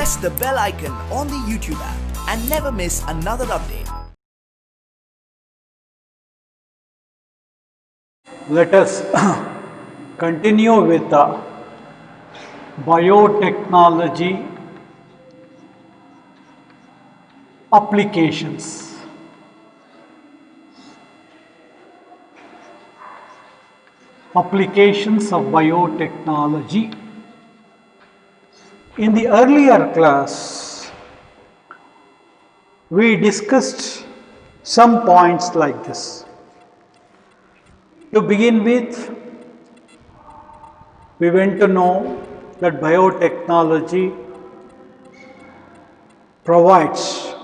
press the bell icon on the YouTube app and never miss another update. Let us continue with the biotechnology applications. Applications of biotechnology. In the earlier class, we discussed some points like this. To begin with, we went to know that biotechnology provides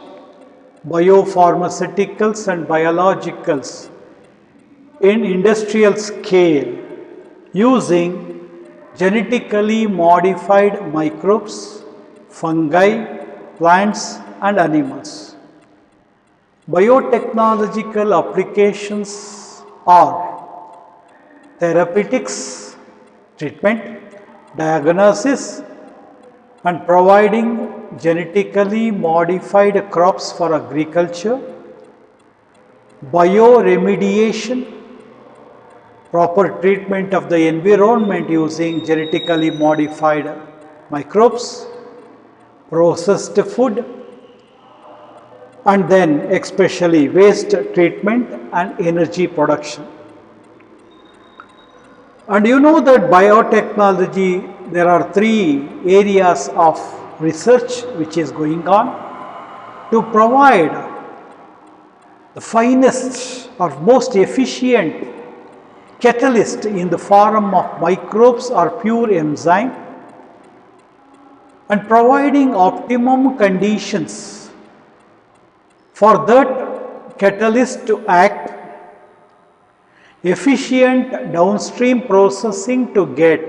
biopharmaceuticals and biologicals in industrial scale using genetically modified microbes, fungi, plants and animals. Biotechnological applications are therapeutics, treatment, diagnosis and providing genetically modified crops for agriculture, bioremediation, proper treatment of the environment using genetically modified microbes, processed food, and then especially waste treatment and energy production. And you know that biotechnology, there are three areas of research which is going on to provide the finest or most efficient catalyst in the form of microbes or pure enzyme and providing optimum conditions for that catalyst to act, efficient downstream processing to get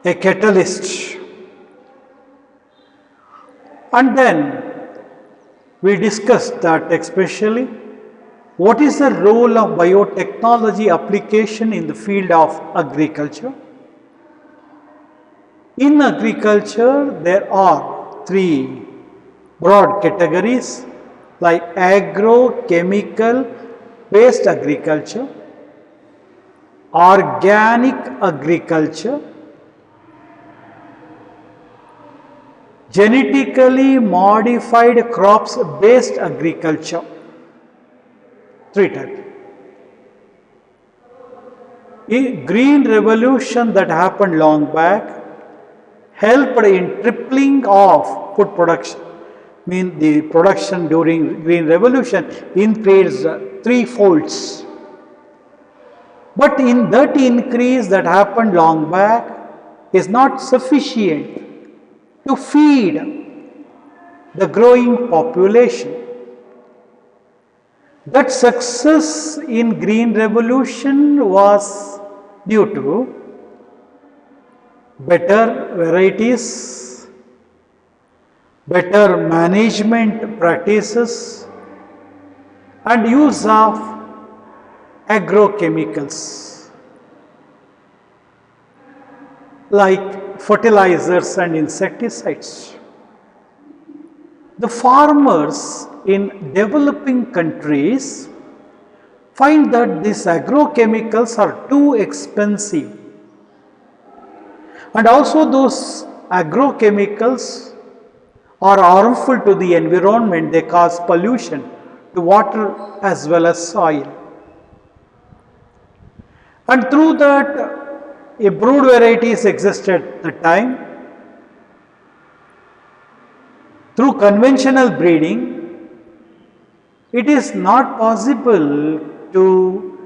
a catalyst. And then we discussed that especially what is the role of biotechnology application in the field of agriculture. In agriculture, there are three broad categories like agrochemical based agriculture, organic agriculture, genetically modified crops based agriculture. Three types. In green revolution that happened long back helped in tripling of food production. Mean the production during green revolution increased threefolds. But in that increase that happened long back is not sufficient to feed the growing population. That success in green revolution was due to better varieties, better management practices and use of agrochemicals like fertilizers and insecticides. The farmers in developing countries find that these agrochemicals are too expensive, and also those agrochemicals are harmful to the environment. They cause pollution to water as well as soil. And through that, a brood varieties existed at the time. Through conventional breeding, it is not possible to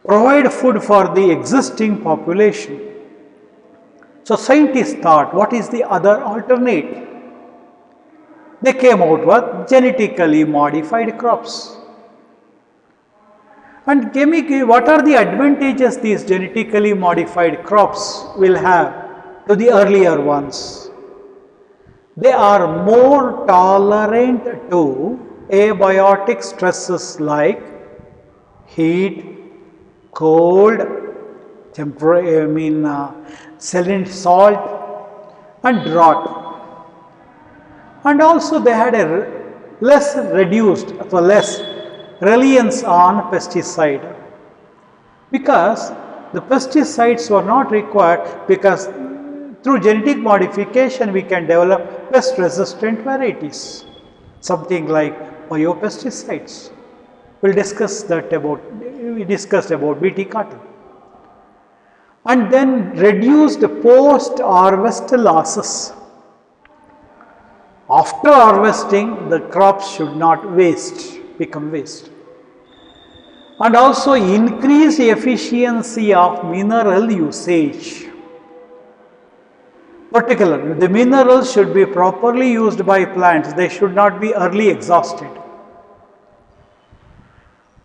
provide food for the existing population. So scientists thought, what is the other alternate? They came out with genetically modified crops. And what are the advantages these genetically modified crops will have to the earlier ones? They are more tolerant to abiotic stresses like heat, cold, saline salt, and drought. And also they had a less reduced or less reliance on pesticide, because the pesticides were not required, because through genetic modification we can develop pest resistant varieties, something like biopesticides. We discussed about BT cotton. And then reduced post harvest losses. After harvesting, the crops should not become waste. And also increase efficiency of mineral usage. Particularly, the minerals should be properly used by plants, they should not be early exhausted.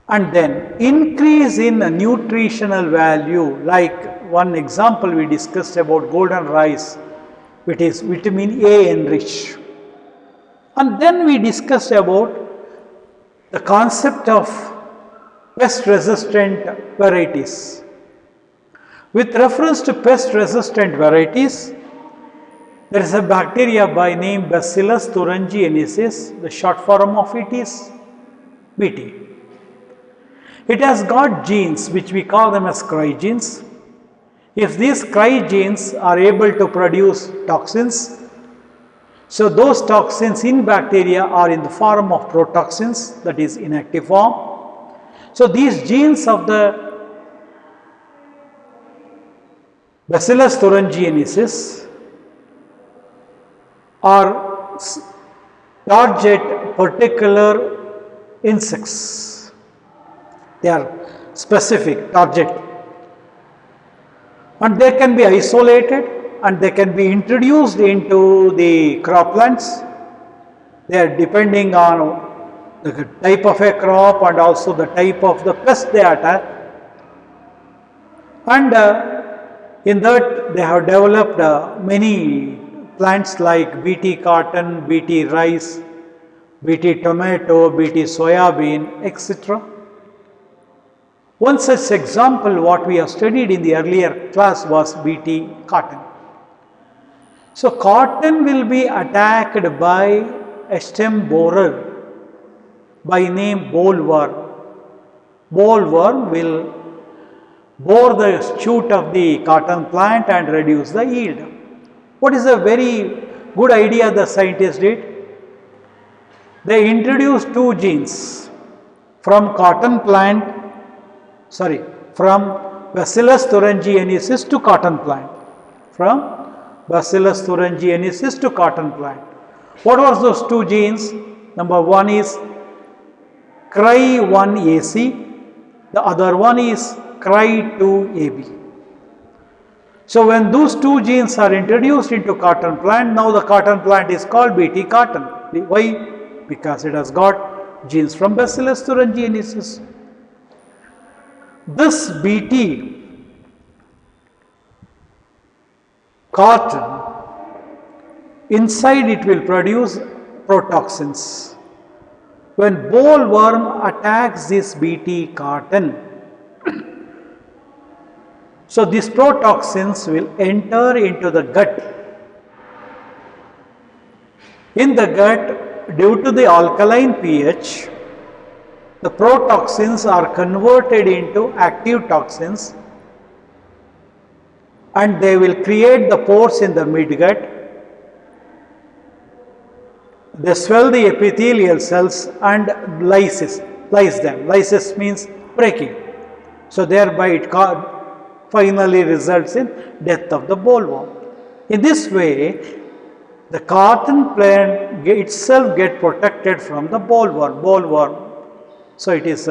And then increase in nutritional value, like one example we discussed about golden rice, which is vitamin A enriched. And then we discussed about the concept of pest resistant varieties. With reference to pest resistant varieties, there is a bacteria by name Bacillus thuringiensis. The short form of it is BT. It has got genes which we call them as cry genes. If these cry genes are able to produce toxins, so those toxins in bacteria are in the form of protoxins, that is inactive form. So these genes of the Bacillus thuringiensis are target particular insects. They are specific target, and they can be isolated and they can be introduced into the croplands. They are depending on the type of a crop and also the type of the pest they attack. And in that they have developed many plants like BT cotton, BT rice, BT tomato, BT soybean, etc. One such example what we have studied in the earlier class was BT cotton. So cotton will be attacked by a stem borer by name bollworm. Bollworm will bore the shoot of the cotton plant and reduce the yield. What is a very good idea the scientists did? They introduced two genes from Bacillus thuringiensis to cotton plant. From Bacillus thuringiensis to cotton plant. What was those two genes? Number one is Cry1AC, the other one is Cry2AB. So when those two genes are introduced into cotton plant, now the cotton plant is called BT cotton. Why? Because it has got genes from Bacillus thuringiensis. This BT cotton, inside it will produce protoxins. When bollworm attacks this BT cotton, so these protoxins will enter into the gut. In the gut, due to the alkaline pH, the protoxins are converted into active toxins and they will create the pores in the midgut. They swell the epithelial cells and lyse them. Lysis means breaking. So thereby it finally results in death of the bollworm. In this way, the cotton plant itself gets protected from the bollworm. So it is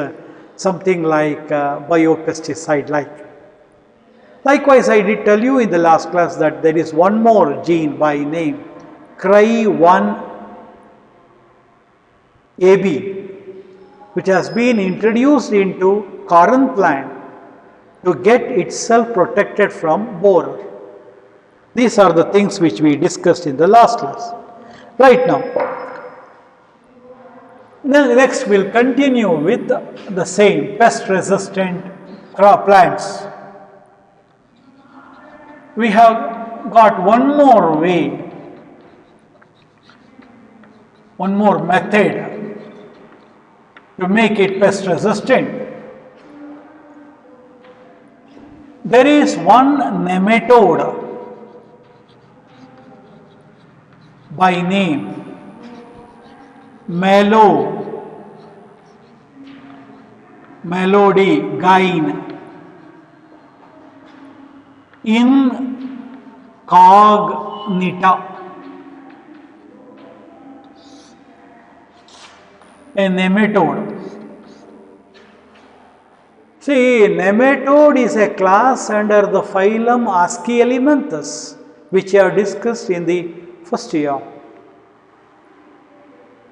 something like biopesticide like. Likewise, I did tell you in the last class that there is one more gene by name Cry1AB, which has been introduced into cotton plant to get itself protected from borer. These are the things which we discussed in the last class. Right now, next we'll continue with the same pest resistant crop plants. We have got one more way one more method to make it pest resistant. There is one nematode by name Melodygain incognita, a nematode. See, nematode is a class under the phylum Aschelinthes, which I have discussed in the first year.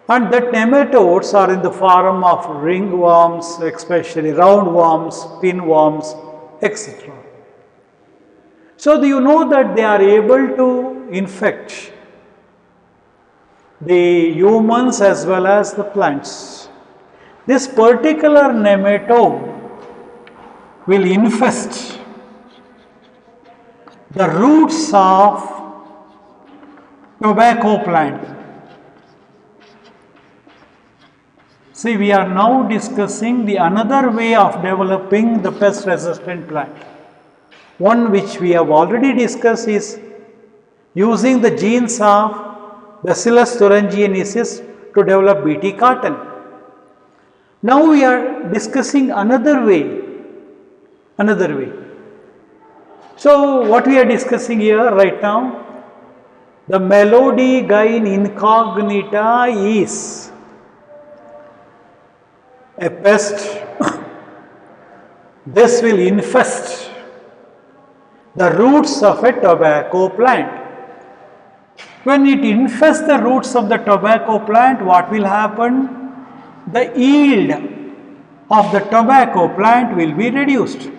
And that nematodes are in the form of ringworms, especially roundworms, pinworms, etc. So, do you know that they are able to infect the humans as well as the plants? This particular nematode will infest the roots of tobacco plant. See, we are now discussing the another way of developing the pest resistant plant. One which we have already discussed is using the genes of Bacillus thuringiensis to develop Bt cotton. Now we are discussing another way. So what we are discussing here right now, the Melodygain incognita is a pest. This will infest the roots of a tobacco plant. When it infests the roots of the tobacco plant, what will happen? The yield of the tobacco plant will be reduced.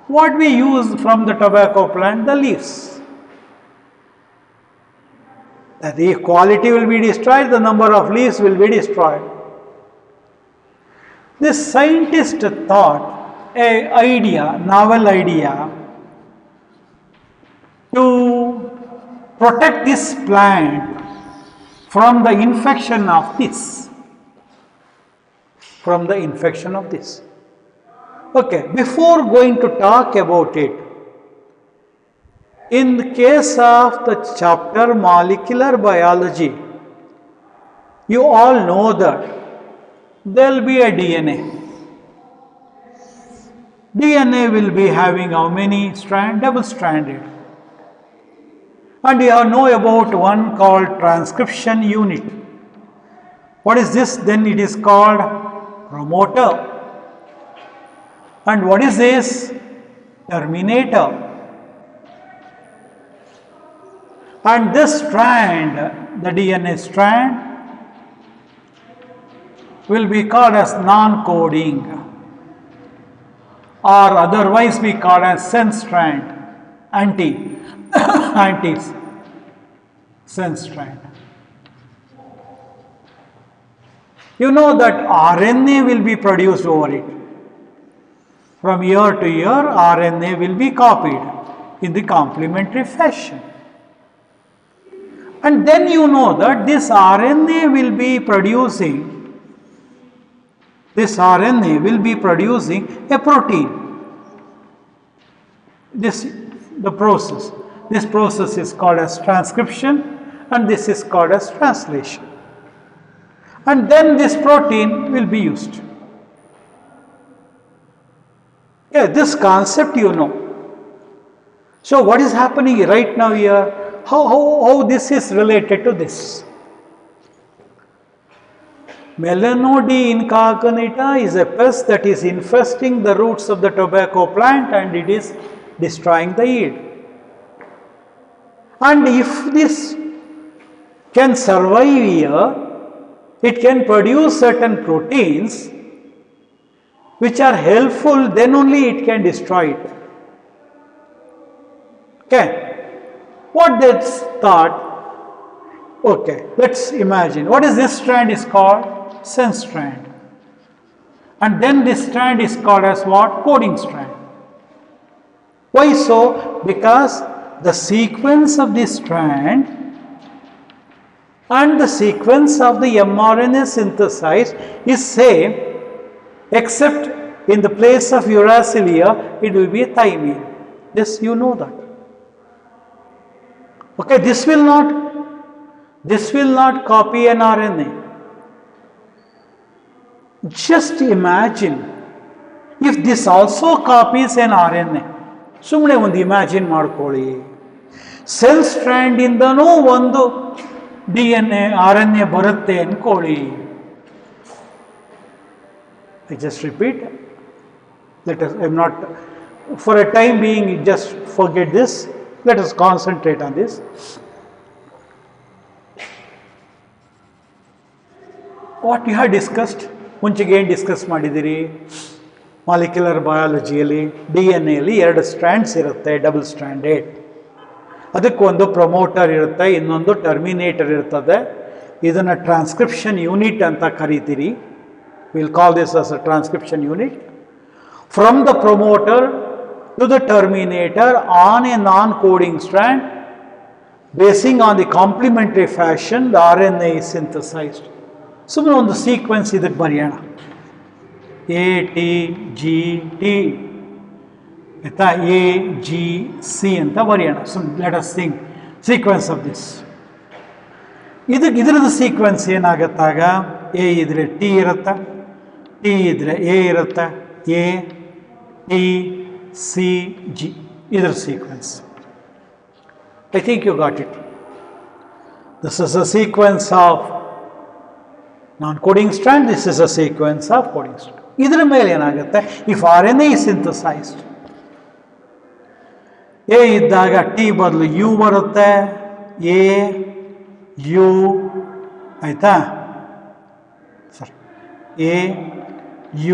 What we use from the tobacco plant? The leaves. The quality will be destroyed, the number of leaves will be destroyed. This scientist thought a novel idea to protect this plant from the infection of this. Okay, before going to talk about it, in the case of the chapter molecular biology, you all know that there will be a DNA. DNA will be having how many strands? Double stranded. And you know about one called transcription unit. What is this? Then it is called promoter. And what is this? Terminator. And this strand, the DNA strand, will be called as non-coding, or otherwise be called as sense strand, sense strand. You know that RNA will be produced over it. From year to year, RNA will be copied in the complementary fashion. And then you know that this RNA will be producing a protein. This process is called as transcription, and this is called as translation. And then this protein will be used. Yeah, this concept you know. So what is happening right now here? How this is related to this? Melodygain incognita is a pest that is infesting the roots of the tobacco plant and it is destroying the yield. And if this can survive here, it can produce certain proteins which are helpful, then only it can destroy it. Okay. What that's thought? Okay, let's imagine. What is this strand is called? Sense strand. And then this strand is called as what? Coding strand. Why so? Because the sequence of this strand and the sequence of the mRNA synthesized is same, except in the place of uracilla it will be a thymine. Yes, you know that. Okay, this will not copy an RNA. Just imagine if this also copies an RNA. ಸುಮ್ಮನೆ ಒಂದು imagine ಮಾಡ್ಕೊಳ್ಳಿ, cell strand ಇಂದನೂ ಒಂದು DNA RNA ಬರುತ್ತೆ ಅನ್ಕೊಳ್ಳಿ. I just repeat, I'm not, for a time being, just forget this, let us concentrate on this. What you have discussed, ಮುಂಚೆಗೆ ಏನು discuss ಮಾಡಿದ್ದೀರಿ? Molecular ಬಯಾಲಜಿಯಲ್ಲಿ DNA ಎರಡು ಸ್ಟ್ರ್ಯಾಂಡ್ಸ್ ಇರುತ್ತೆ, ಡಬಲ್ ಸ್ಟ್ರ್ಯಾಂಡೆಡ್. ಅದಕ್ಕೊಂದು ಪ್ರಮೋಟರ್ ಇರುತ್ತೆ, ಇನ್ನೊಂದು ಟರ್ಮಿನೇಟರ್ ಇರ್ತದೆ. ಇದನ್ನು ಟ್ರಾನ್ಸ್ಕ್ರಿಪ್ಷನ್ ಯೂನಿಟ್ ಅಂತ ಕರಿತೀರಿ. Will call this as a transcription unit. From the promoter to the terminator on a non-coding strand, basing on the complementary fashion, the RNA is synthesized. ಸುಮ್ಮನೆ ಒಂದು sequence ಇದಕ್ಕೆ ಬರೆಯೋಣ, ATGT ಆಯ್ತಾ, AGC ಅಂತ ಬರೆಯೋಣ. So let us think sequence of this. ಇದರದ್ದು sequence ಏನಾಗತ್ತಾಗ, A ಇದ್ರೆ T ಇರುತ್ತೆ, T ಇದ್ರೆ A ಇರುತ್ತೆ, ATCG ಇದರ sequence. I think you got it. This is a sequence of non-coding strand, this is a sequence of coding strand. ಇದರ ಮೇಲೆ ಏನಾಗುತ್ತೆ, if RNA is synthesized, A ಇದ್ದಾಗ T ಬದಲು U ಬರುತ್ತೆ, A U ಆಯ್ತಾ, ಸರಿ, A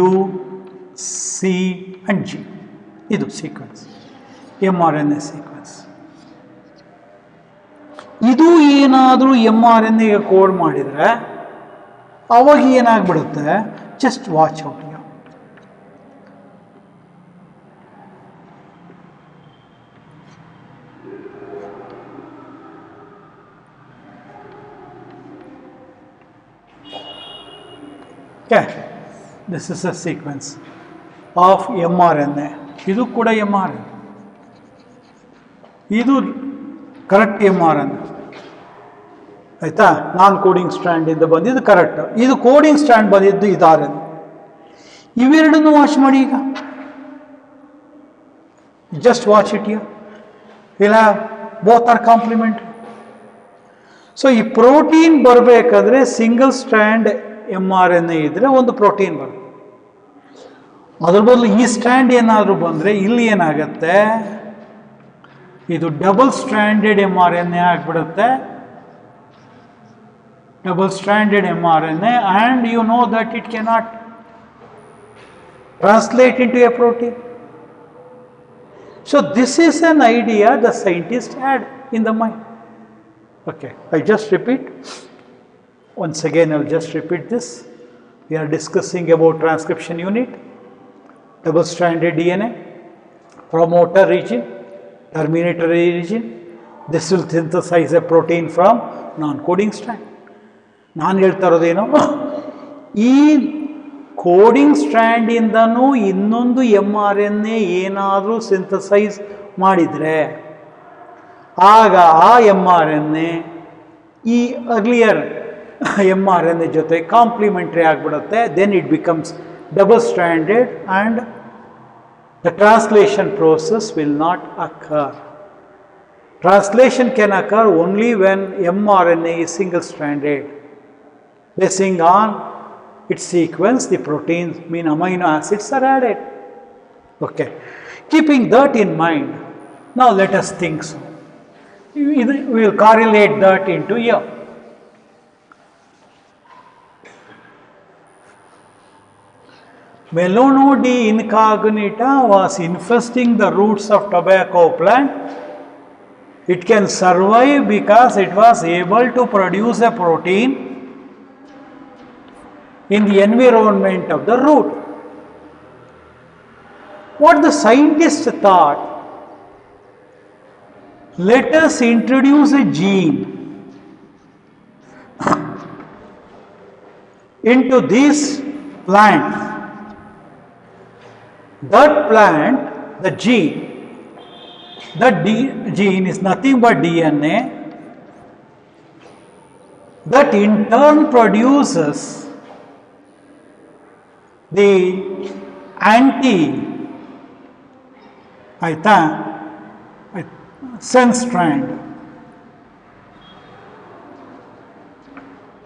U C and G ಇದು sequence, mRNA sequence. ಇದು ಏನಾದರೂ mRNAಗೆ ಕೋಡ್ ಮಾಡಿದರೆ ಅವಾಗ ಏನಾಗ್ಬಿಡುತ್ತೆ, just watch out. Okay, this is a sequence of mRNA. ಇದು ಕೂಡ mRNA, ಇದು ಕರೆಕ್ಟ್ mRNA ಆಯ್ತಾ. ನಾನ್ ಕೋಡಿಂಗ್ ಸ್ಟ್ರ್ಯಾಂಡ್ ಇಂದ ಬಂದಿದ್ದು ಕರೆಕ್ಟ್, ಇದು ಕೋಡಿಂಗ್ ಸ್ಟ್ರ್ಯಾಂಡ್ ಬಂದಿದ್ದು ಇದು RNA. ಇವೆರಡನ್ನು ವಾಚ್ ಮಾಡಿ. ಈಗ ಜಸ್ಟ್ ವಾಚ್ ಇಟ್ ಯು ಇಲ್ಲ, ಬೋತ್ ಆರ್ ಕಾಂಪ್ಲಿಮೆಂಟ್ರಿ. ಸೊ ಈ ಪ್ರೋಟೀನ್ ಬರಬೇಕಾದ್ರೆ ಸಿಂಗಲ್ ಸ್ಟ್ರ್ಯಾಂಡ್ mRNA ಇದ್ರೆ ಒಂದು ಪ್ರೋಟೀನ್ ಬರುತ್ತೆ. ಅದ್ರ ಬದಲು ಈ ಸ್ಟ್ರ್ಯಾಂಡ್ ಏನಾದರೂ ಬಂದರೆ ಇಲ್ಲಿ ಏನಾಗುತ್ತೆ, ಇದು ಡಬಲ್ ಸ್ಟ್ರ್ಯಾಂಡೆಡ್ mRNA ಆಗಿಬಿಡುತ್ತೆ. Double stranded mRNA, and you know that it cannot translate into a protein. So this is an idea the scientist had in the mind. Okay, I just repeat. Once again, I will just repeat this. We are discussing about transcription unit, double stranded DNA, promoter region, terminator region. This will synthesize a protein from non-coding strand. ನಾನು ಹೇಳ್ತಾ ಇರೋದೇನು, ಈ coding ಸ್ಟ್ರ್ಯಾಂಡಿಂದನೂ ಇನ್ನೊಂದು mRNA ಏನಾದರೂ synthesise ಮಾಡಿದರೆ ಆಗ ಆ mRNA ಈ earlier mRNA ಜೊತೆ ಕಾಂಪ್ಲಿಮೆಂಟ್ರಿ ಆಗಿಬಿಡುತ್ತೆ. Then it becomes double stranded and the translation process will not occur. Translation can occur only when mRNA is single stranded. Basing on its sequence, the proteins, mean amino acids, are added. Okay. Keeping that in mind, now let us think so. We will correlate that into here. Melonodi incognita was infesting the roots of tobacco plant. It can survive because it was able to produce a protein in the environment of the root. What the scientist thought, let us introduce a gene into this plant. That plant, the gene, gene is nothing but DNA that in turn produces the sense strand.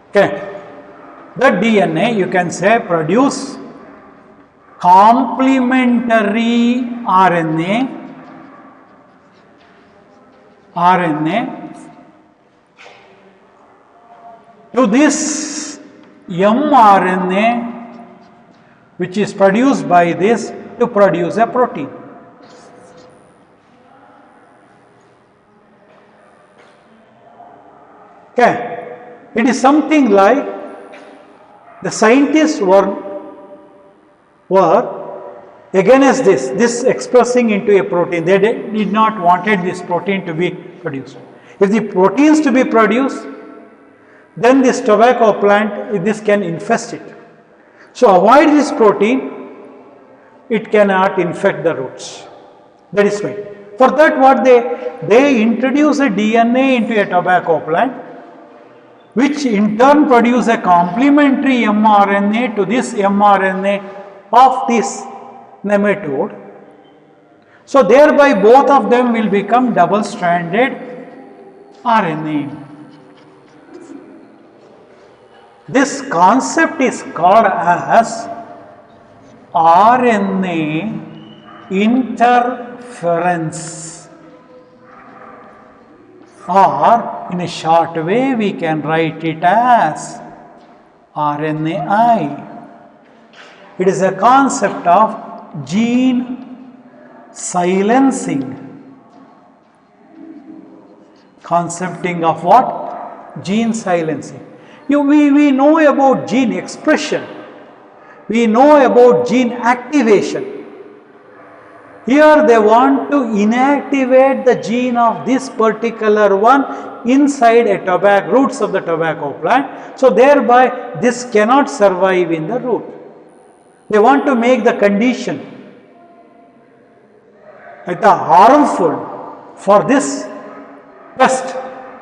Okay. That DNA you can say produce complementary RNA to this mRNA which is produced by this to produce a protein. Okay. It is something like the scientists were against this expressing into a protein. They did not wanted this protein to be produced. If the proteins to be produced, then this tobacco plant, this can infest it. So avoid this protein, it cannot infect the roots. That is why. For that what they introduce a DNA into a tobacco plant, which in turn produce a complementary mRNA to this mRNA of this nematode. So thereby both of them will become double-stranded RNA. This concept is called as RNA interference, or in a short way we can write it as RNAi. It is a concept of gene silencing. Concepting of what? Gene silencing. We know about gene expression. We know about gene activation. Here they want to inactivate the gene of this particular one inside a roots of the tobacco plant. So thereby this cannot survive in the root. They want to make the condition harmful for this pest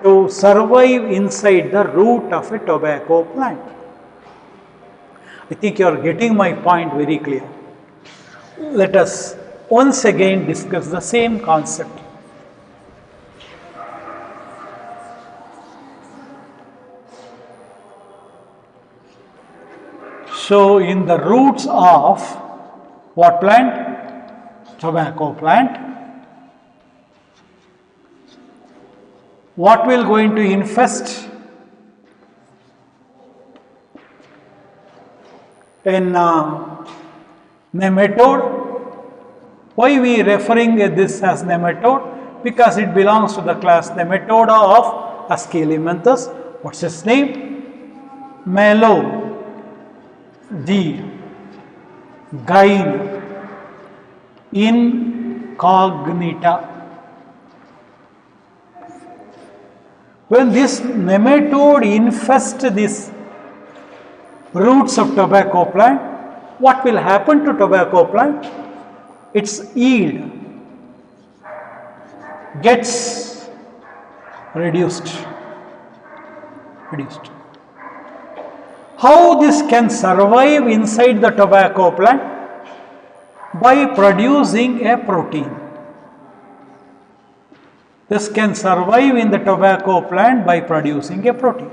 to survive inside the root of a tobacco plant. I think you are getting my point very clear. Let us once again discuss the same concept. So in the roots of what plant? Tobacco plant. What will going to infest? In nematode. Why we referring this as nematode? Because it belongs to the class Nematoda of Aschelinthes. What's its name? Melodyne incognita. When this nematode infests these roots of tobacco plant, what will happen to tobacco plant? Its yield gets reduced. How this can survive inside the tobacco plant? By producing a protein. This can survive in the tobacco plant by producing a protein.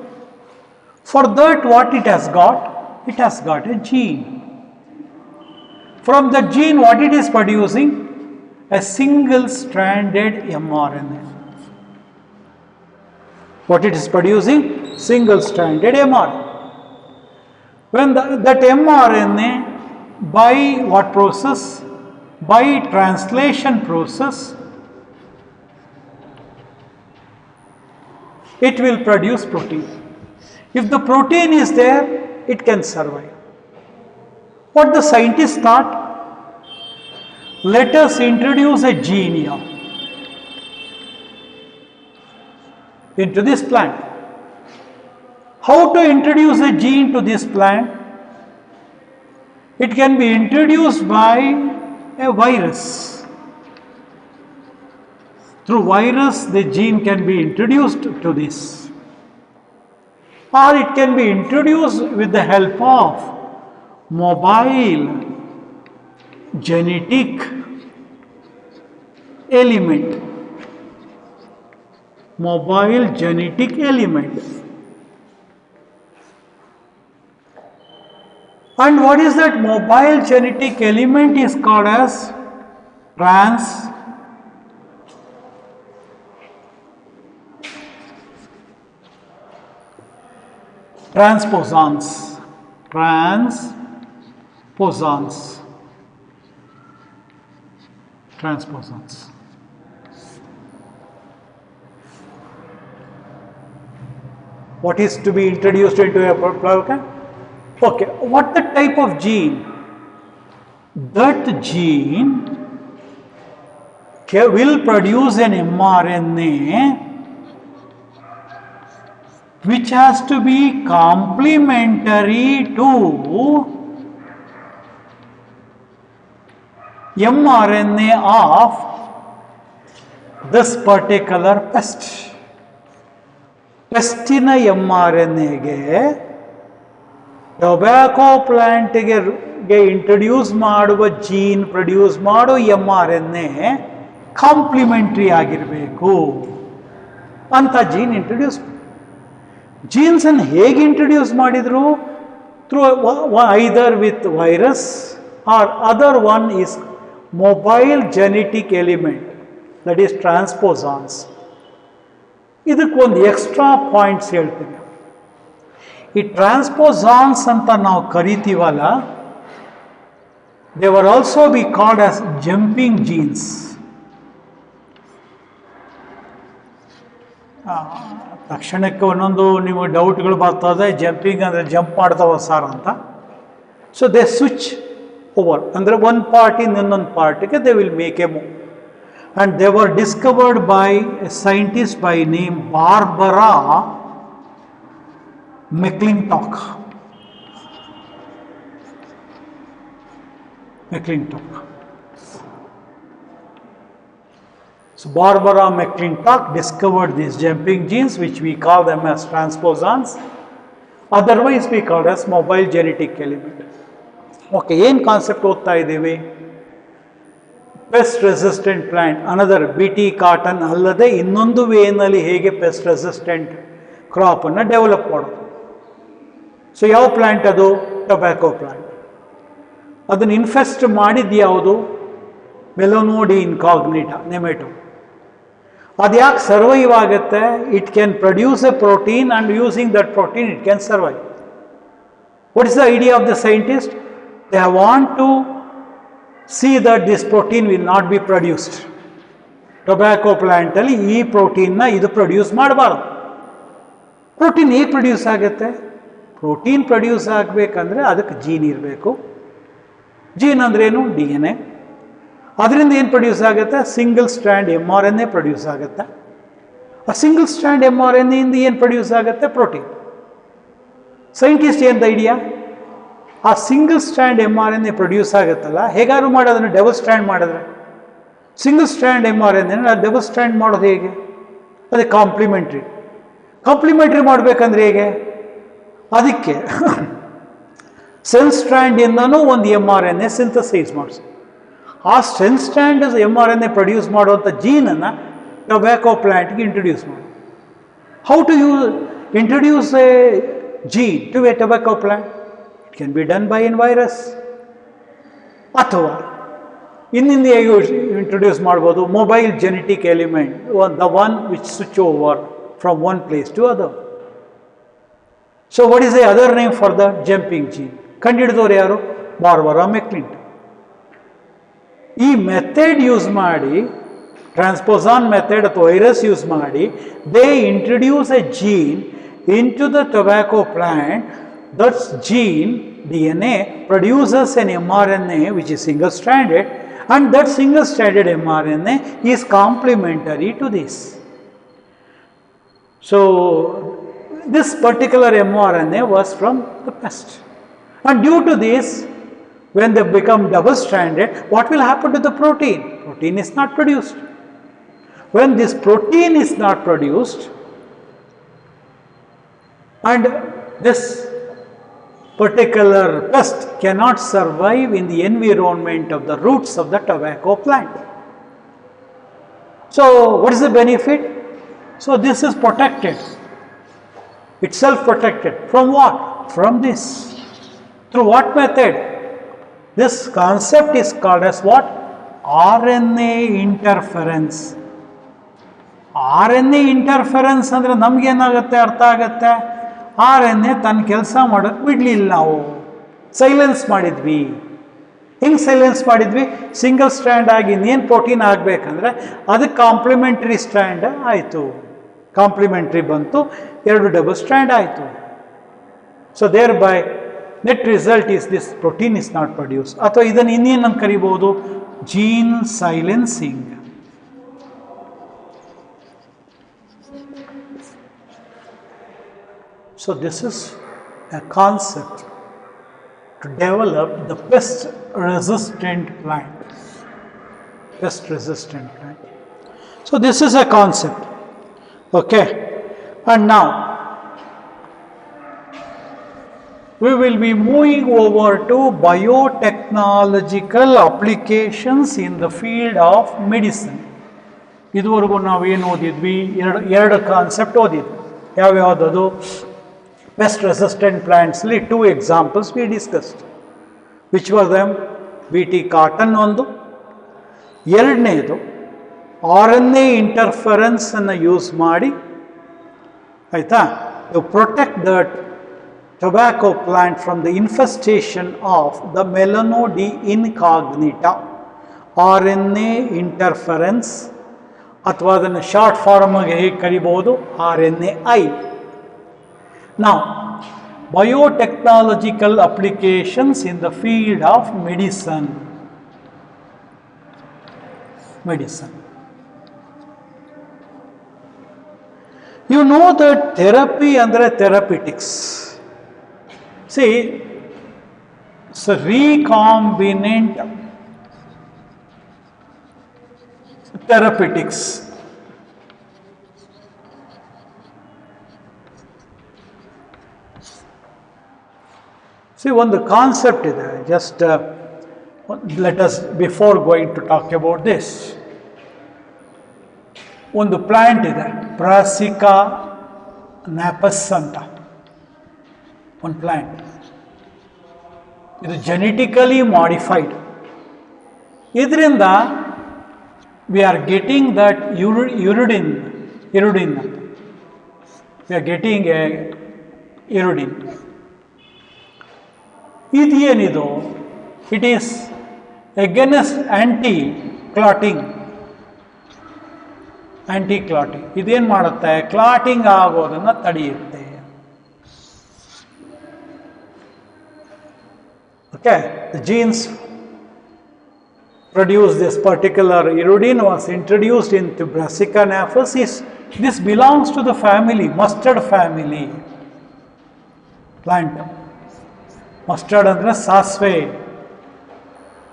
For that what it has got? It has got a gene. From the gene what it is producing? A single-stranded mRNA. What it is producing? Single-stranded mRNA. When that mRNA by what process? By translation process, it will produce protein. If the protein is there, it can survive. What the scientists thought? Let us introduce a gene here into this plant. How to introduce a gene to this plant? It can be introduced by a virus. Through virus, the gene can be introduced to this. Or it can be introduced with the help of mobile genetic element. Mobile genetic element. And what is that mobile genetic element is called as transposons. Transposons. What is to be introduced into a plant? Okay, what the type of gene? That gene will produce an mRNA which has to be complementary to mRNA of this particular pest. Pestina mRNA tobacco ಪ್ಲಾಂಟ್ಗೆ introduce ಮಾಡುವ gene produce ಮಾಡೋ mRNA complementary ಆಗಿರಬೇಕು ಅಂತ gene introduce. ಜೀನ್ಸನ್ನು ಹೇಗೆ introduce ಮಾಡಿದ್ರು? Through either with virus or other one is mobile genetic element, that is transposons. ಇದಕ್ಕೊಂದು extra points ಹೇಳ್ತೀನಿ. ಈ ಟ್ರಾನ್ಸ್ಪೋಸಾನ್ಸ್ ಅಂತ ನಾವು ಕರಿತೀವಲ್ಲ, they were also be called as jumping genes. ತಕ್ಷಣಕ್ಕೆ ಒಂದೊಂದು ನಿಮಗೆ ಡೌಟ್ಗಳು ಬರ್ತದೆ, ಜಂಪಿಂಗ್ ಅಂದರೆ ಜಂಪ್ ಮಾಡ್ತಾವ ಸಾರ್ ಅಂತ. ಸೊ ದೇ ಸ್ವಿಚ್ ಓವರ್, ಅಂದರೆ ಒಂದು ಪಾರ್ಟಿಂದ ಇನ್ನೊಂದು ಪಾರ್ಟಿಗೆ they will make A move. And they were discovered by A scientist by name Barbara McClintock. So Barbara McClintock discovered these jumping genes, which we call them as transposons. Otherwise we call as mobile genetic element. Okay, ಏನು concept ಓದ್ತಾ ಇದ್ದೀವಿ? Pest resistant plant, another BT cotton ಅಲ್ಲದೆ ಇನ್ನೊಂದು ವೇನಲ್ಲಿ ಹೇಗೆ pest resistant ಕ್ರಾಪನ್ನು develop ಮಾಡೋದು. So ಯಾವ plant ಅದು? Tobacco plant. ಅದನ್ನು ಇನ್ಫೆಸ್ಟ್ ಮಾಡಿದ್ದು ಯಾವುದು? ಮೆಲೋನೋಡಿ ಇನ್ಕಾಗ್ನಿಟಾ, ನೆಮೆಟೋ. ಅದು ಯಾಕೆ ಸರ್ವೈವ್ ಆಗುತ್ತೆ? It can produce a protein and using that protein it can survive. What is the idea of the scientist? They want to see that this protein will not be produced. Tobacco ಪ್ಲ್ಯಾಂಟಲ್ಲಿ ಈ ಪ್ರೋಟೀನ್ನ ಇದು produce ಮಾಡಬಾರ್ದು. Protein ಹೇಗೆ produce ಆಗುತ್ತೆ? Protein produce ಆಗಬೇಕಂದ್ರೆ ಅದಕ್ಕೆ gene ಇರಬೇಕು. ಜೀನ್ ಅಂದ್ರೇನು? DNA. ಅದರಿಂದ ಏನು ಪ್ರೊಡ್ಯೂಸ್ ಆಗುತ್ತೆ? ಸಿಂಗಲ್ ಸ್ಟ್ರ್ಯಾಂಡ್ mRNA ಪ್ರೊಡ್ಯೂಸ್ ಆಗುತ್ತೆ. ಆ ಸಿಂಗಲ್ ಸ್ಟ್ರ್ಯಾಂಡ್ mRNA ಇಂದ ಏನು ಪ್ರೊಡ್ಯೂಸ್ ಆಗುತ್ತೆ? ಪ್ರೋಟೀನ್. ಸೈಂಟಿಸ್ಟ್ ಏನು ಐಡಿಯಾ? ಆ ಸಿಂಗಲ್ ಸ್ಟ್ರ್ಯಾಂಡ್ mRNA ಪ್ರೊಡ್ಯೂಸ್ ಆಗುತ್ತಲ್ಲ, ಹೇಗಾದ್ರು ಮಾಡೋದನ್ನು ಡಬಲ್ ಸ್ಟ್ರ್ಯಾಂಡ್ ಮಾಡಿದ್ರೆ, single strand mRNA double strand ಮಾಡೋದು ಹೇಗೆ? ಅದೇ ಕಾಂಪ್ಲಿಮೆಂಟ್ರಿ. ಕಾಂಪ್ಲಿಮೆಂಟ್ರಿ ಮಾಡಬೇಕಂದ್ರೆ ಹೇಗೆ? ಅದಕ್ಕೆ ಸೆಲ್ ಸ್ಟ್ರ್ಯಾಂಡಿಂದನೂ ಒಂದು mRNA ಸಿಂಥಸೈಸ್ ಮಾಡಿಸಿ, ಆ ಸೆಲ್ ಸ್ಟ್ರ್ಯಾಂಡ್ mRNA ಪ್ರೊಡ್ಯೂಸ್ ಮಾಡುವಂಥ ಜೀನನ್ನು ಟೊಬ್ಯಾಕೊ ಪ್ಲ್ಯಾಂಟ್ಗೆ ಇಂಟ್ರೊಡ್ಯೂಸ್ ಮಾಡಿ. How to introduce a gene to a tobacco plant? It can be done by an virus, ಅಥವಾ ಇನ್ನಿಂದ ಹೇಗೆ ಇಂಟ್ರೊಡ್ಯೂಸ್ ಮಾಡ್ಬೋದು? Mobile genetic element, the one which switch over from one place to other. So what is the other name for the jumping gene? ಕಂಡುಹಿಡಿದವರು ಯಾರು? Barbara McClintock. ಈ method use ಮಾಡಿ, transposon method ಅಥವಾ virus use ಮಾಡಿ, they introduce a gene into the tobacco plant. That's gene DNA produces an mRNA which is single stranded, and that single stranded mRNA is complementary to this. So this particular mRNA was from the pest. And due to this, when they become double-stranded, what will happen to the protein? Protein is not produced. When this protein is not produced, and this particular pest cannot survive in the environment of the roots of the tobacco plant. So, what is the benefit? So, this is protected. It's self-protected. From what? From this. Through what method? This concept is called as what? RNA interference. RNA interference ಅಂದರೆ ನಮಗೇನಾಗುತ್ತೆ ಅರ್ಥ ಆಗುತ್ತೆ? RNA ತನ್ನ ಕೆಲಸ ಮಾಡೋಕ್ಕೆ ಬಿಡಲಿಲ್ಲ, ನಾವು silence ಮಾಡಿದ್ವಿ. ಹೆಂಗೆ ಸೈಲೆನ್ಸ್ ಮಾಡಿದ್ವಿ? ಸಿಂಗಲ್ ಸ್ಟ್ರ್ಯಾಂಡ್ ಆಗಿ ಇನ್ನೇನು ಪ್ರೋಟೀನ್ ಆಗಬೇಕಂದ್ರೆ ಅದಕ್ಕೆ ಕಾಂಪ್ಲಿಮೆಂಟ್ರಿ ಸ್ಟ್ರ್ಯಾಂಡ್ ಆಯಿತು. ಕಾಂಪ್ಲಿಮೆಂಟ್ರಿ ಬಂತು, ಎರಡು ಡಬಲ್ ಸ್ಟ್ರ್ಯಾಂಡ್ ಆಯಿತು. So thereby net result is this protein is not produce. ಅಥವಾ ಇದನ್ನು ಇನ್ನೇನು ಕರಿಬೋದು? Gene silencing. So this is a concept to develop the pest resistant plant. Pest resistant plant. So this is a concept. Okay. And now we will be moving over to biotechnological applications in the field of medicine. ಇದುವರೆಗೂ ನಾವು ಏನು ಓದಿದ್ವಿ? ಎರಡು concept ಓದಿದ್ವಿ. ಯಾವ್ಯಾವುದದು? Pest resistant plants, two examples we discussed. Which were them? BT cotton ಒಂದು, ಎರಡನೇದು RNA interference ಅನ್ನು use ಮಾಡಿ, ಆಯ್ತಾ, to protect the tobacco plant from the infestation of the Melanodi incognita. RNA interference ಅಥವಾ ಅದನ್ನು ಶಾರ್ಟ್ ಫಾರ್ಮ್ ಆಗಿ ಹೇಗೆ ಕರಿಬಹುದು? RNAi. Now, biotechnological applications in the field of medicine. You know that therapy andre therapeutics. See, it's a recombinant therapeutics. See, one the concept is there. Just let us, before going to talk about this, ಒಂದು plant ಇದೆ, Brassica napus ಅಂತ ಒಂದು plant. ಇದು genetically modified. ಇದರಿಂದ we are getting that uridine ಅಂತ. We are getting a uridine. ಇದೇನಿದು? It is against anti clotting. ಇದೇನು ಮಾಡುತ್ತೆ? ಕ್ಲಾಟಿಂಗ್ ಆಗೋದನ್ನು ತಡೆಯುತ್ತೆ. Okay, the genes produce this particular iridine was introduced into Brassica naphysis. This belongs to the family, mustard family plant. Mustard andre sasve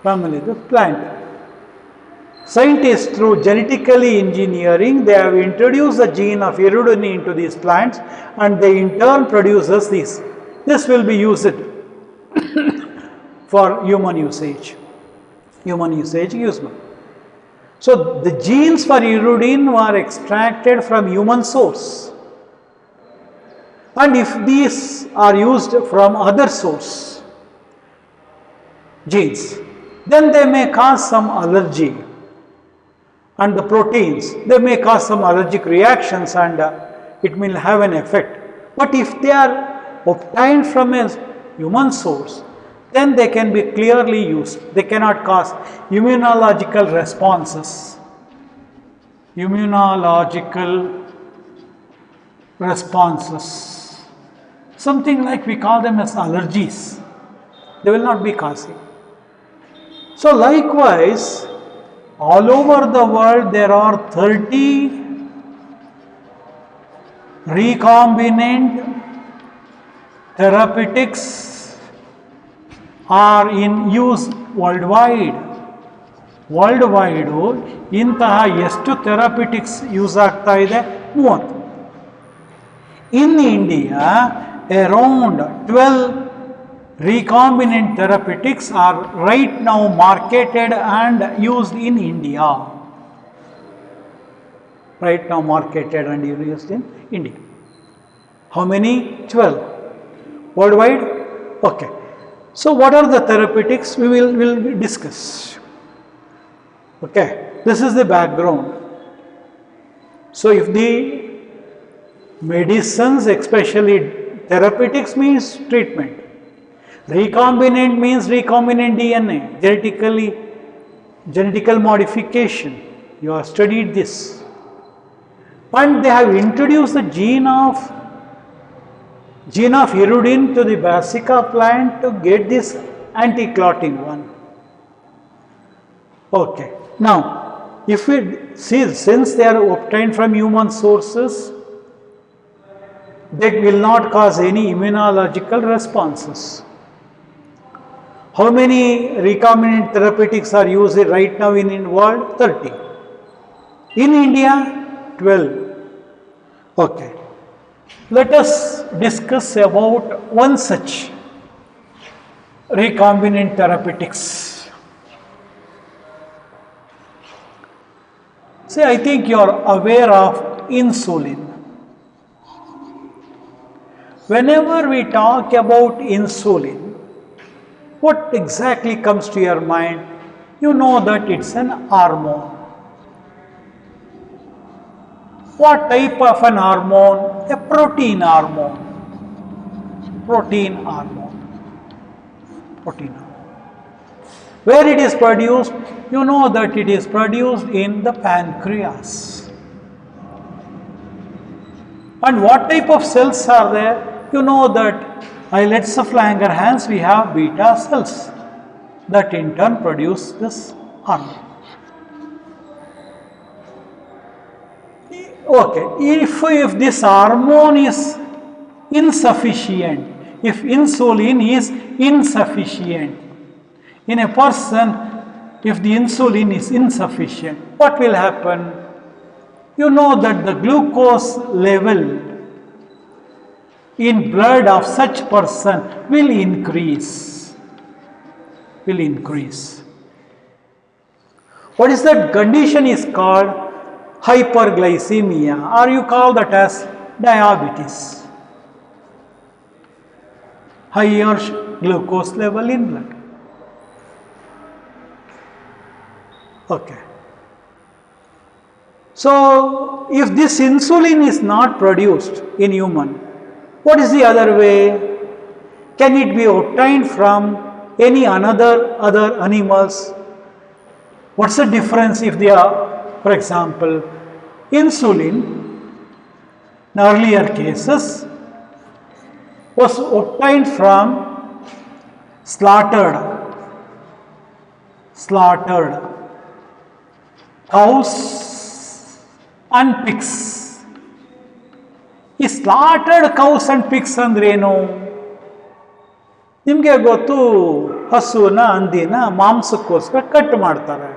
family, the plant. Scientists, through genetically engineering, they have introduced the gene of iridine into these plants, and they in turn produces this. This will be used for human usage. So the genes for iridine were extracted from human source, and if these are used from other source genes, then they may cause some allergy, and the proteins, they may cause some allergic reactions, and it will have an effect. But if they are obtained from a human source, then they can be clearly used. They cannot cause immunological responses. Something like we call them as allergies. They will not be causing. So likewise, all over the world there are 30 recombinant therapeutics are in use worldwide. World ಇಂತಹ ಎಷ್ಟು ಥೆರಪಿಟಿಕ್ಸ್ use ಆಗ್ತಾ ಇದೆ? 30. In India around 12 recombinant therapeutics are right now marketed and used in India. Right now marketed and used in India. How many? 12. Worldwide? Okay. So what are the therapeutics? We will discuss. Okay. This is the background. So if the medicines, especially therapeutics, means treatment. Recombinant means recombinant DNA, genetical modification. You have studied this. And they have introduced the gene of hirudin to the brassica plant to get this anti-clotting one. Okay. Now, if we see, since they are obtained from human sources, they will not cause any immunological responses. How many recombinant therapeutics are used right now in the world? 30. In India, 12. Okay. Let us discuss about one such recombinant therapeutics. See, I think you are aware of insulin. Whenever we talk about insulin, what exactly comes to your mind? You know that it's an hormone. What type of an hormone? A protein hormone. Protein hormone. Protein hormone. Where it is produced? You know that it is produced in the pancreas. And what type of cells are there? You know that islets of Langerhans, we have beta cells that in turn produce this hormone. Okay, if this hormone is insufficient, if insulin is insufficient in a person, if the insulin is insufficient, what will happen? You know that the glucose level in blood of such person will increase. What is that condition is called? Hyperglycemia, or you call that as diabetes. Higher glucose level in blood. Okay. So if this insulin is not produced in human, what is the other way? Can it be obtained from any other animals? What's the difference if they are, for example, insulin in earlier cases was obtained from slaughtered cows and pigs. ಈ ಸ್ಲಾಟರ್ಡ್ cows and pigs ಅಂದ್ರೇನು? ನಿಮಗೆ ಗೊತ್ತು, ಹಸುನ ಹಂದಿನ ಮಾಂಸಕ್ಕೋಸ್ಕರ cut ಮಾಡ್ತಾರೆ,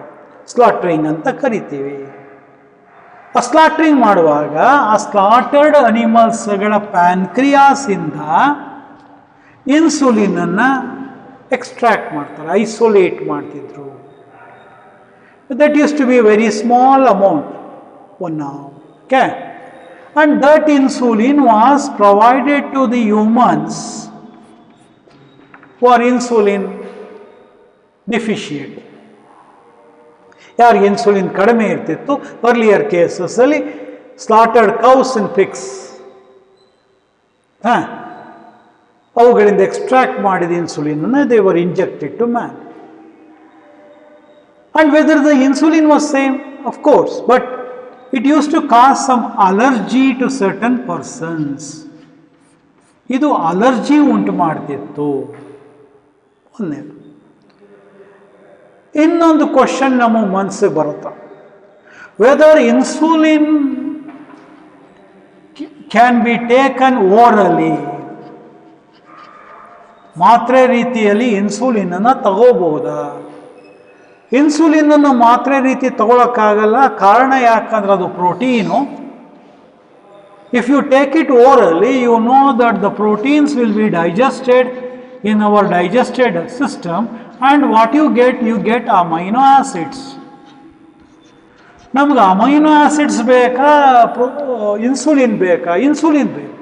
slaughtering ಅಂತ ಕರಿತೀವಿ. ಆ ಸ್ಲಾಟ್ರಿಂಗ್ ಮಾಡುವಾಗ ಆ ಸ್ಲಾಟರ್ಡ್ ಅನಿಮಲ್ಸ್ಗಳ ಪ್ಯಾನ್ಕ್ರಿಯಾಸಿಂದ ಇನ್ಸುಲಿನನ್ನು ಎಕ್ಸ್ಟ್ರಾಕ್ಟ್ ಮಾಡ್ತಾರೆ, ಐಸೋಲೇಟ್ ಮಾಡ್ತಿದ್ರು. That use to be very small amount, 1 hour. Okay? And that insulin was provided to the humans who are insulin deficient. ಯಾರಿಗೆ ಇನ್ಸುಲಿನ್ ಕಡಿಮೆ ಇರ್ತಿತ್ತು, ಅರ್ಲಿಯರ್ ಕೇಸಸ್ಸಲ್ಲಿ ಸ್ಲಾಟರ್ಡ್ ಕೌಸ್ ಅಂಡ್ ಪಿಗ್ಸ್, ಅವುಗಳಿಂದ ಎಕ್ಸ್ಟ್ರಾಕ್ಟ್ ಮಾಡಿದ insulin they were injected to man. And whether the insulin was same, of course, but it used to cause some allergy to certain persons. ಇದು allergy ಉಂಟು ಮಾಡ್ತಿತ್ತು. ಒಂದೇದು. ಇನ್ನೊಂದು question ನಮ್ಮ ಮನಸ್ಸಿಗೆ ಬರುತ್ತೆ, whether insulin can be taken orally. ಮಾತ್ರೆ ರೀತಿಯಲ್ಲಿ ಇನ್ಸುಲಿನ್ ಅನ್ನು ತಗೋಬಹುದಾ? ಇನ್ಸುಲಿನ್ ಅನ್ನು ಮಾತ್ರೆ ರೀತಿ ತಗೊಳಕ್ಕಾಗಲ್ಲ. ಕಾರಣ ಯಾಕಂದ್ರೆ ಅದು protein. If you take it orally, you know that the proteins will be digested in our digested system, and what you get amino acids. ನಮ್ಗೆ ಅಮೈನೋ ಆಸಿಡ್ಸ್ ಬೇಕಾ, ಇನ್ಸುಲಿನ್ ಬೇಕಾ? ಇನ್ಸುಲಿನ್ ಬೇಕು.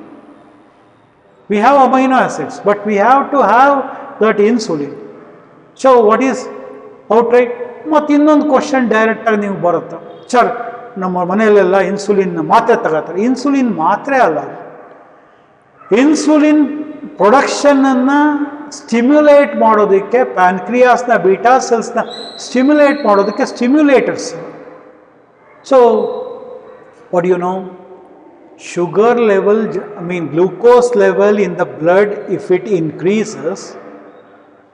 We have amino acids, but we have to have that insulin. So what is outright? ಮತ್ತು ಇನ್ನೊಂದು question ಡೈರೆಕ್ಟಾಗಿ ನೀವು ಬರುತ್ತೆ, sir ನಮ್ಮ ಮನೆಯಲ್ಲೆಲ್ಲ ಇನ್ಸುಲಿನ್ ಮಾತ್ರೆ ತಗೋತಾರೆ. ಇನ್ಸುಲಿನ್ ಮಾತ್ರೆ ಅಲ್ಲ, ಇನ್ಸುಲಿನ್ ಪ್ರೊಡಕ್ಷನನ್ನು ಸ್ಟಿಮ್ಯುಲೇಟ್ ಮಾಡೋದಕ್ಕೆ, ಪ್ಯಾನ್ಕ್ರಿಯಾಸ್ನ ಬೀಟಾ ಸೆಲ್ಸ್ನ ಸ್ಟಿಮ್ಯುಲೇಟ್ ಮಾಡೋದಕ್ಕೆ ಸ್ಟಿಮ್ಯುಲೇಟರ್ಸ್. So what do you know? Sugar level, glucose level in the blood, if it increases,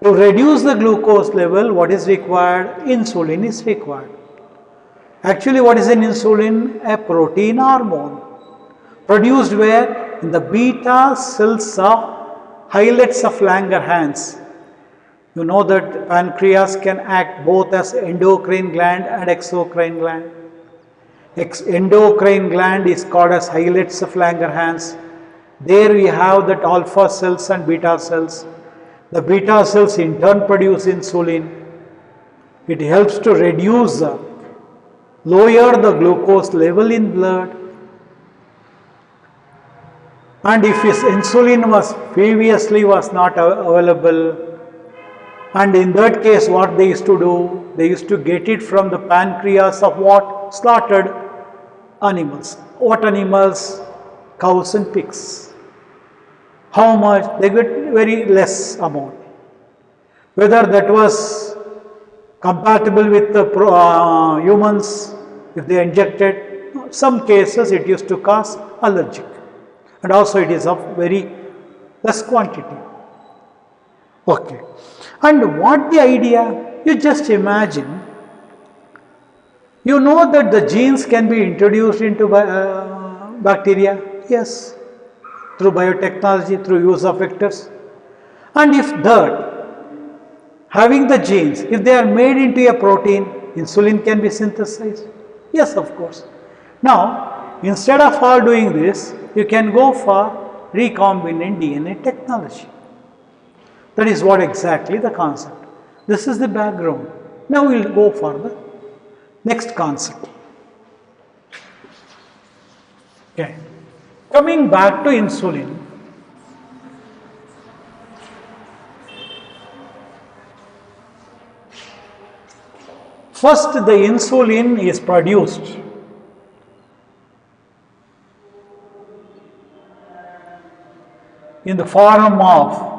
to reduce the glucose level, what is required? Insulin is required. Actually, what is an insulin? A protein hormone produced where? In the beta cells of islets of Langerhans. You know that pancreas can act both as endocrine gland and exocrine gland. Endocrine gland is called as islets of Langerhans. There we have that alpha cells and beta cells. The beta cells in turn produce insulin. It helps to reduce, lower the glucose level in blood. And if his insulin was previously was not available, and in that case what they used to do? They used to get it from the pancreas of what? Slaughtered animals. What animals? Cows and pigs. How much? They get very less amount. Whether that was compatible with the humans, if they injected, some cases it used to cause allergic, and also it is of very less quantity. Okay. And what the idea? You just imagine, you know that the genes can be introduced into bacteria. Yes, through biotechnology, through use of vectors. And if that, having the genes, if they are made into a protein, insulin can be synthesized. Yes, of course. Now, instead of all doing this, you can go for recombinant DNA technology. That is what exactly the concept. This is the background. Now we will go for the next concept. Okay. Coming back to insulin. First, the insulin is produced in the form of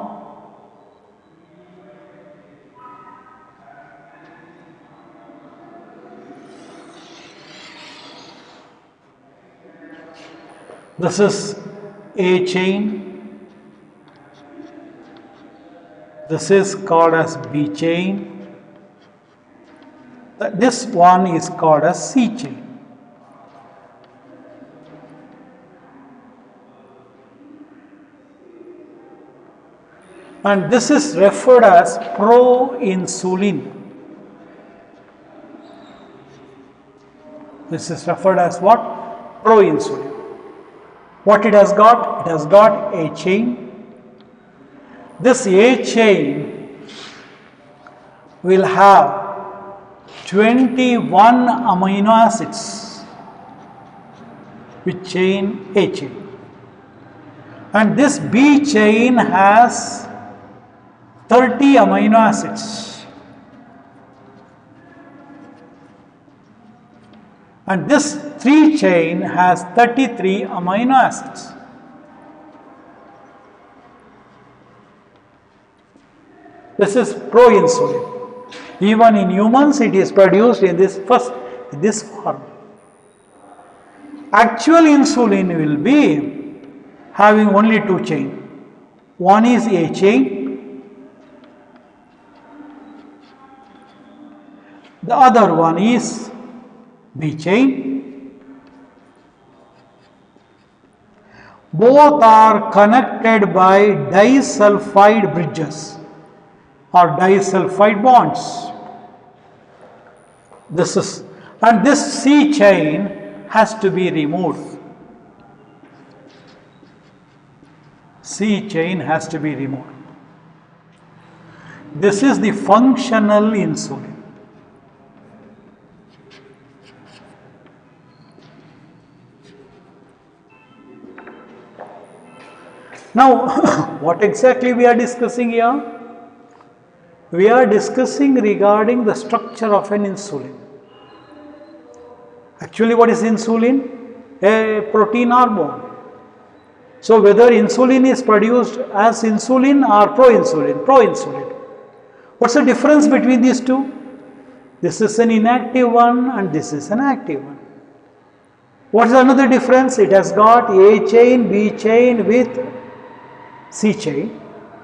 this is A chain, this is called as B chain, this one is called as C chain. And this is referred as proinsulin. This is referred as what? Proinsulin. What it has got? It has got A chain. This A chain will have 21 amino acids, with chain A chain. And this B chain has 30 amino acids. And this 3 chain has 33 amino acids. This is proinsulin. Even in humans it is produced in this form. Actual insulin will be having only 2 chain. One is A chain, the other one is B chain. Both are connected by disulfide bridges or disulfide bonds. This C chain has to be removed. C chain has to be removed. This is the functional insulin. Now, what exactly we are discussing here? We are discussing regarding the structure of an insulin. Actually, what is insulin? A protein hormone. So, whether insulin is produced as insulin or proinsulin. What's the difference between these two? This is an inactive one and this is an active one. What is another difference? It has got A chain, B chain with C chain,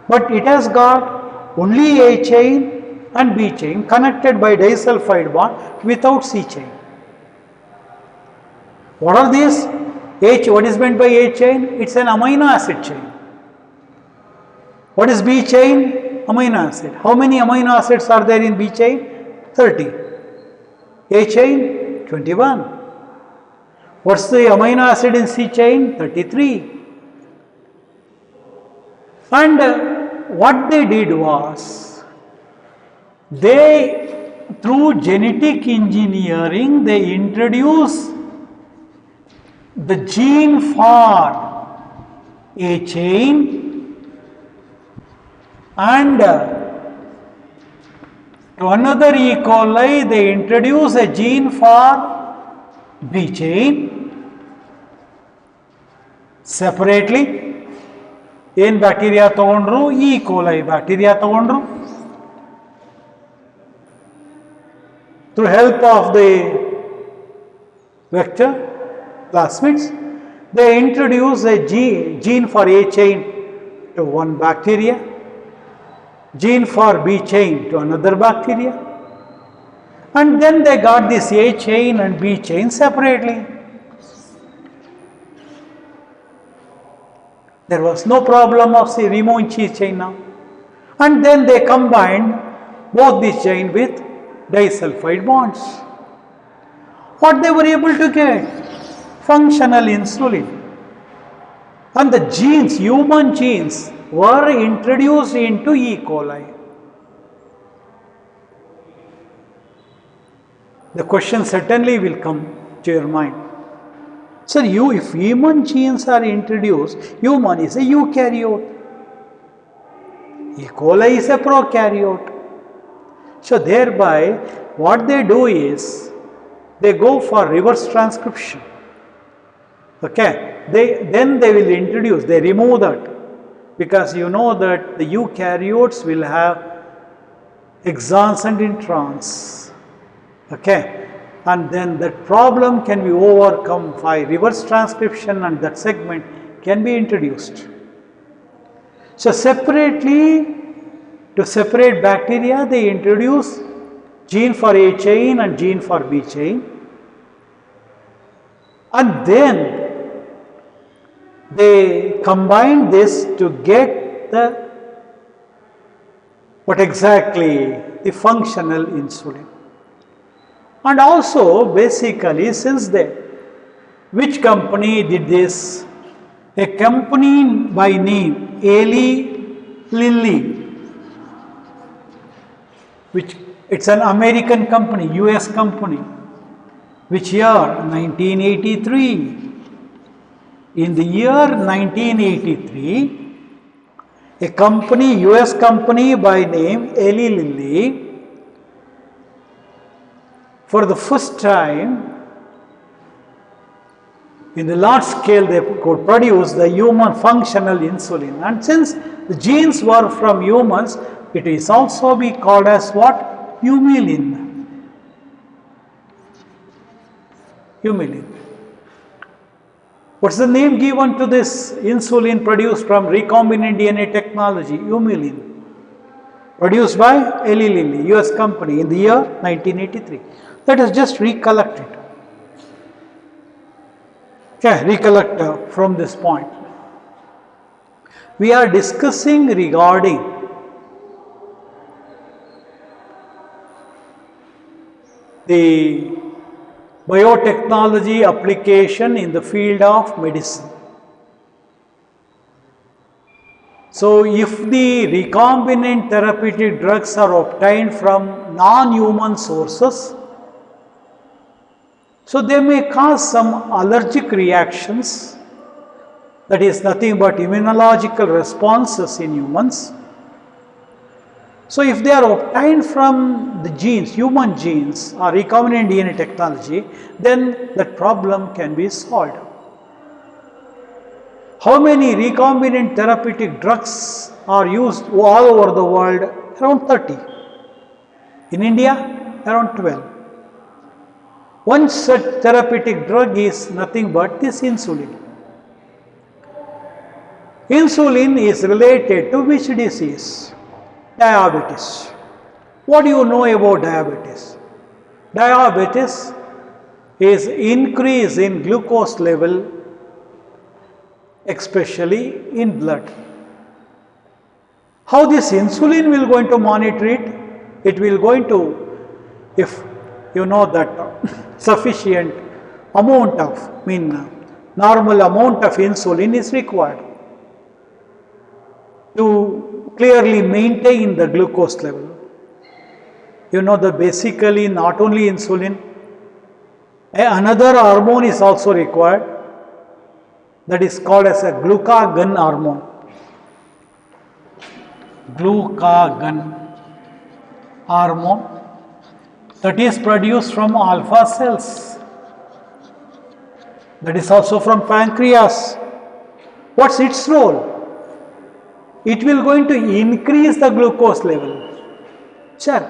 but it has got only A chain and B chain connected by disulfide bond without C chain. What are these? What is meant by A chain? It's an amino acid chain. What is B chain? Amino acid. How many amino acids are there in B chain? 30. A chain? 21. What's the amino acid in C chain? 33. And what they did was, through genetic engineering, they introduced the gene for A chain and to another E. coli they introduce a gene for B chain separately. ಏನು bacteria ತಗೊಂಡ್ರು? E. coli bacteria ತಗೊಂಡ್ರು. Through help of the vector plasmids, they introduce a gene for A chain to one bacteria, gene for B chain to another bacteria, and then they got this A chain and B chain separately. There was no problem of removing C chain now. And then they combined both these chain with disulfide bonds. What they were able to get? Functional insulin. And the genes, human genes, were introduced into E. coli. The question certainly will come to your mind. Sir, if human genes are introduced, human is a eukaryote. E. coli is a prokaryote. So thereby, what they do is, they go for reverse transcription. Okay, then they will introduce, they remove that, because you know that the eukaryotes will have exons and introns. Okay, and then that problem can be overcome by reverse transcription and that segment can be introduced. So separately, to separate bacteria, they introduce gene for A chain and gene for B chain, and then they combine this to get what exactly? The functional insulin. And also basically, since then, which company did this? A company by name Eli Lilly, which it's an American company, US company, which year? 1983. In the year 1983, a company, US company by name Eli Lilly, for the first time in the large scale they could produce the human functional insulin, and since the genes were from humans, it is also be called as what? Humulin. Humulin. What's the name given to this insulin produced from recombinant DNA technology? Humulin. Produced by Eli Lilly, US company in the year 1983. Let us just recollect it. Okay, recollect from this point. we are discussing regarding the biotechnology application in the field of medicine. So, if the recombinant therapeutic drugs are obtained from non-human sources, so they may cause some allergic reactions, that is nothing but immunological responses in humans. So, if they are obtained from the genes, human genes or recombinant DNA technology, then that problem can be solved. How many recombinant therapeutic drugs are used all over the world? Around 30. In India, around 12. One such therapeutic drug is nothing but this insulin. Insulin is related to which disease? Diabetes. What do you know about diabetes? Diabetes is increase in glucose level, especially in blood. How this insulin will going to monitor it? It will going to, if you know that sufficient amount of, normal amount of insulin is required to clearly maintain the glucose level. You know that basically not only insulin, another hormone is also required, that is called as a glucagon hormone. Glucagon hormone that is produced from alpha cells, that is also from pancreas. What's its role? It will going to increase the glucose level. Sure.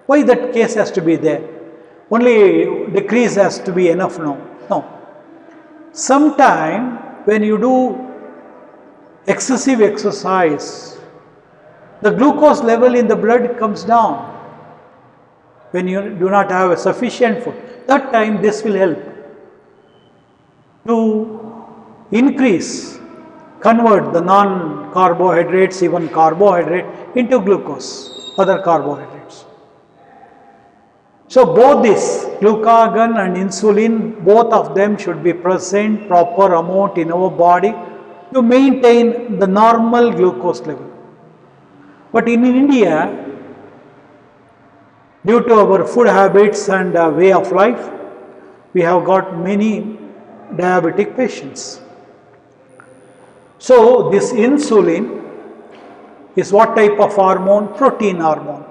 Why that case has to be there? Only decrease has to be enough? No. Sometime when you do excessive exercise, the glucose level in the blood comes down. When you do not have a sufficient food, that time this will help to increase, convert the non-carbohydrates, even carbohydrate, into glucose, other carbohydrates. So both this glucagon and insulin, both of them should be present proper amount in our body to maintain the normal glucose level. But in India, due to our food habits and way of life, we have got many diabetic patients. So this insulin is what type of hormone? Protein hormone.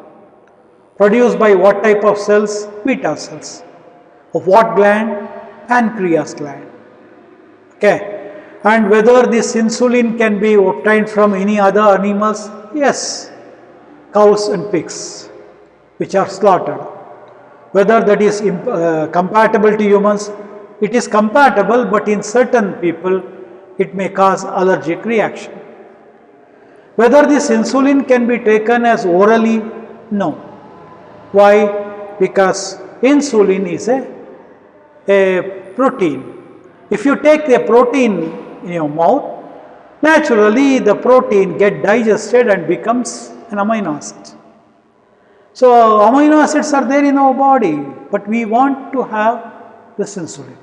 Produced by what type of cells? Beta cells. Of what gland? Pancreas gland. Okay. And whether this insulin can be obtained from any other animals? Yes. Cows and pigs, which are slaughtered. Whether that is compatible to humans? It is compatible, but in certain people it may cause allergic reaction. Whether this insulin can be taken as orally? No. Why? Because insulin is a protein. If you take the protein in your mouth, naturally the protein gets digested and becomes an amino acid. So amino acids are there in our body, but we want to have this insulin.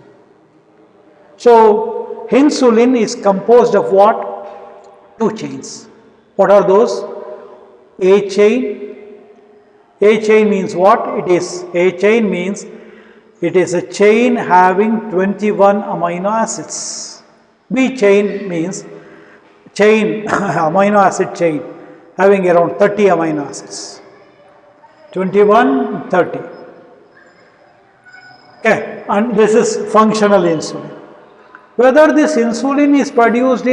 So insulin is composed of what? Two chains. What are those? A chain. A chain means what? A chain means it is a chain having 21 amino acids. B chain means chain, amino acid chain having around 30 amino acids. 21, 30. Okay, and this is functional insulin. Whether this insulin is produced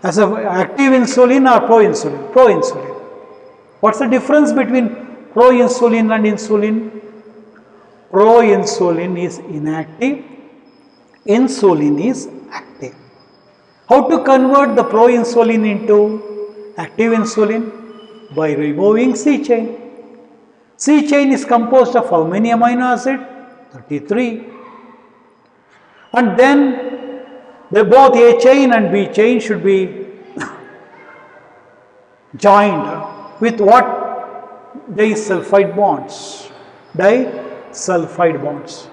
as an active insulin or proinsulin? Proinsulin. What's the difference between proinsulin and insulin? Proinsulin is inactive, insulin is active. How to convert the proinsulin into active insulin? By removing C chain. C chain is composed of how many amino acid? 33. And then both A chain and B chain should be joined with what? Disulfide bonds. Disulfide bonds.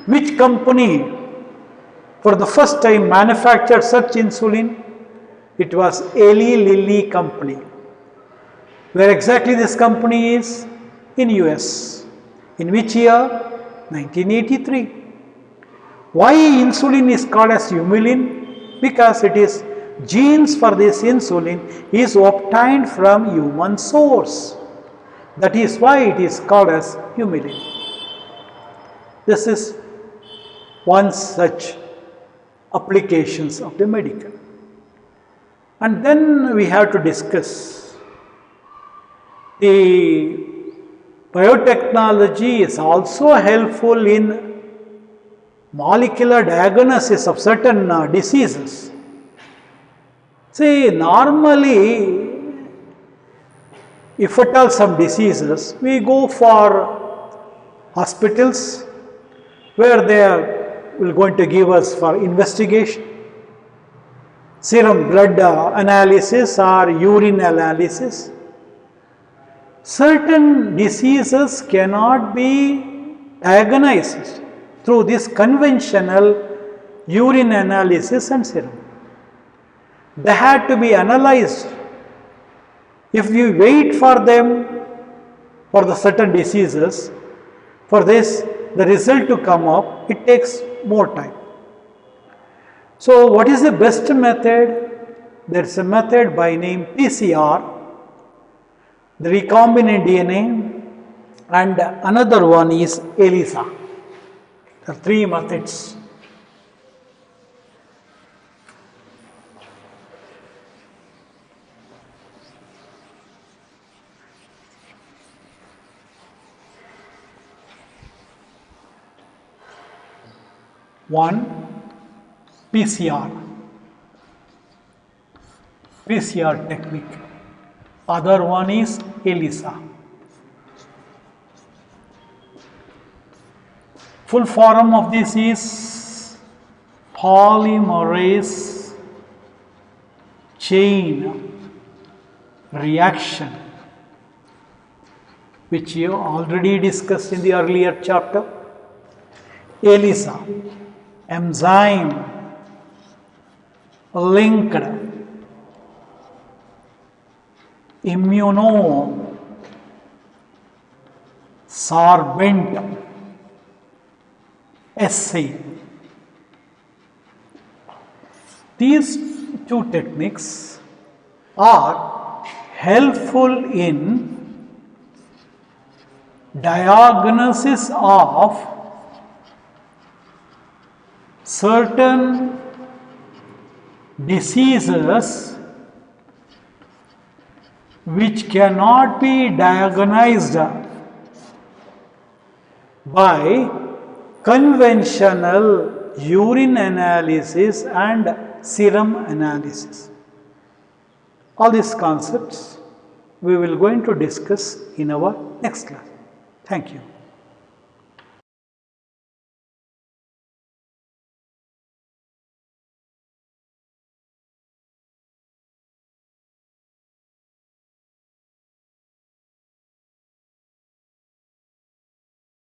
Which company for the first time manufactured such insulin? It was Eli Lilly company. Where exactly this company is? In US. In which year? 1983. Why insulin is called as humulin? Because it is genes for this insulin is obtained from human source. That is why it is called as humulin. This is one such applications of the medical. And then we have to discuss the biotechnology is also helpful in molecular diagnosis of certain diseases. See, normally, if at all some diseases, we go for hospitals where they are going to give us for investigation, serum blood analysis or urine analysis. Certain diseases cannot be diagnosed through this conventional urine analysis and serum. They had to be analyzed. If we wait for them for the certain diseases, for this the result to come up, it takes more time. So what is the best method? There is a method by name PCR, the recombinant DNA, and another one is ELISA. There are three methods. One, PCR technique. Other one is ELISA. Full form of this is polymerase chain reaction, which you already discussed in the earlier chapter. ELISA, enzyme linked immunosorbent assay. These two techniques are helpful in diagnosis of certain diseases which cannot be diagnosed by conventional urine analysis and serum analysis. All these concepts we will going to discuss in our next class. Thank you.